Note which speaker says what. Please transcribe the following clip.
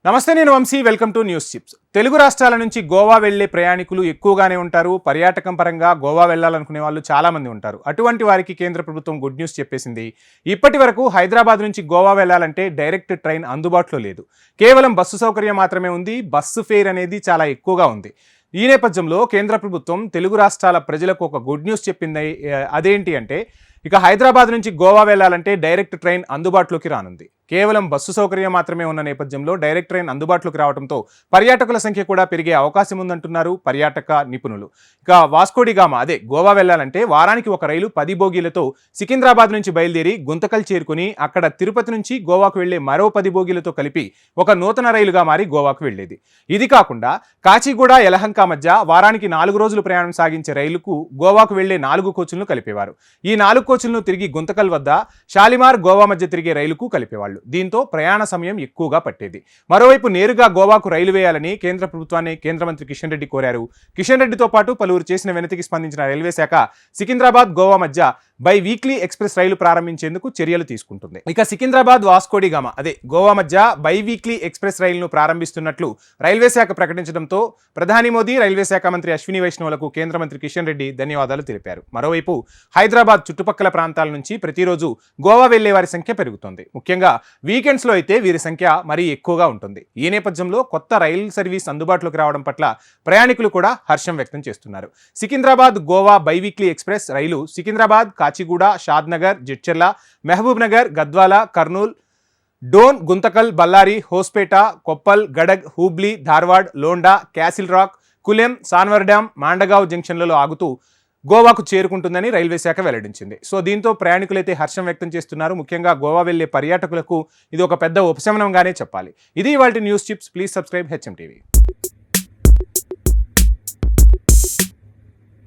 Speaker 1: నమస్తే, నేను Vamshi. Welcome to News Chips. Telugu రాష్ట్రాల నుంచి గోవా వెళ్లే ప్రయాణికులు ఎక్కువగానే ఉంటారు. పర్యాటకం పరంగా గోవా వెళ్లాలనుకునే వాళ్ళు చాలా మంది ఉంటారు. అటువంటి వారికి కేంద్ర ప్రభుత్వం గుడ్ న్యూస్ చెప్పేసింది. ఇప్పటి వరకు హైదరాబాద్ నుంచి గోవా వెళ్లాలంటే డైరెక్ట్ ట్రైన్ అందుబాటులో లేదు. కేవలం బస్సు సౌకర్యం మాత్రమే ఉంది. బస్సు ఫేర్ అనేది చాలా ఎక్కువగా ఉంది. ఈ నేపథ్యంలో కేంద్ర ప్రభుత్వం తెలుగు రాష్ట్రాల ప్రజలకు ఒక గుడ్ న్యూస్ చెప్పింది. అదేంటి అంటే, ఇక హైదరాబాద్ నుంచి గోవా వెళ్లాలంటే డైరెక్ట్ ట్రైన్ అందుబాటులోకి రానుంది. కేవలం బస్సు సౌకర్యం మాత్రమే ఉన్న నేపథ్యంలో డైరెక్ట్ ట్రైన్ అందుబాటులోకి రావడంతో పర్యాటకుల సంఖ్య కూడా పెరిగే అవకాశం ఉందంటున్నారు పర్యాటక నిపుణులు. ఇక వాస్కోడిగామా అదే గోవా వెళ్లాలంటే వారానికి ఒక రైలు 10 బోగీలతో సికింద్రాబాద్ నుంచి బయలుదేరి గుంతకల్ చేరుకుని అక్కడ తిరుపతి నుంచి గోవాకు వెళ్లే మరో 10 బోగీలతో కలిపి ఒక నూతన రైలుగా మారి గోవాకు వెళ్లేది. ఇది కాకుండా కాచిగూడ యలహంక మధ్య వారానికి 4 రోజులు ప్రయాణం సాగించే రైలుకు గోవాకు వెళ్లే 4 కోచ్లను కలిపేవారు. ఈ 4 కోచ్లను తిరిగి గుంతకల్ వద్ద షాలిమార్ గోవా మధ్య తిరిగే రైలుకు కలిపేవాళ్ళు. దీంతో ప్రయాణ సమయం ఎక్కువగా పట్టేది. మరోవైపు నేరుగా గోవాకు రైలు వేయాలని కేంద్ర ప్రభుత్వాన్ని కేంద్ర మంత్రి కిషన్ రెడ్డి కోరారు. కిషన్ రెడ్డితో పాటు పలువురు చేసిన వినతికి స్పందించిన రైల్వే శాఖ సికింద్రాబాద్ గోవా మధ్య బై వీక్లీ ఎక్స్ప్రెస్ రైలు ప్రారంభించేందుకు చర్యలు తీసుకుంటుంది. ఇక సికింద్రాబాద్ వాస్కోడిగామా అదే గోవా మధ్య బై వీక్లీ ఎక్స్ప్రెస్ రైలును ప్రారంభిస్తున్నట్లు రైల్వే శాఖ ప్రకటించడంతో ప్రధాని మోదీ, రైల్వే శాఖ మంత్రి అశ్విని వైష్ణవులకు కేంద్ర మంత్రి కిషన్ రెడ్డి ధన్యవాదాలు తెలిపారు. మరోవైపు హైదరాబాద్ చుట్టుపక్కల ప్రాంతాల నుంచి ప్రతిరోజు గోవా వెళ్లే వారి సంఖ్య పెరుగుతోంది. ముఖ్యంగా వీకెండ్స్ లో అయితే వీరి సంఖ్య మరీ ఎక్కువగా ఉంటుంది. ఈ నేపథ్యంలో కొత్త రైలు సర్వీస్ అందుబాటులోకి రావడం పట్ల ప్రయాణికులు కూడా హర్షం వ్యక్తం చేస్తున్నారు. Secunderabad Goa biweekly express రైలు సికింద్రాబాద్, కాచిగూడ, షాద్నగర్, జడ్చర్ల, మహబూబ్ నగర్, గద్వాల, కర్నూల్, డోన్, గుంతకల్, బళ్ళారి, హోస్పేట, కొప్పల్, గడగ్, హూబ్లీ, ధార్వాడ్, లోండా, క్యాసిల్ రాక్, కులెం, సాన్వర్డామ్, మాండగావ్ జంక్షన్లలో ఆగుతూ గోవాకు చేరుకుంటుందని రైల్వే శాఖ వెల్లడించింది. సో దీంతో ప్రయాణికులైతే హర్షం వ్యక్తం చేస్తున్నారు. ముఖ్యంగా గోవా వెళ్లే పర్యాటకులకు ఇది ఒక పెద్ద ఉపశమనంగానే చెప్పాలి. ఇది ఇవాల్టి news chips. Please subscribe HM TV.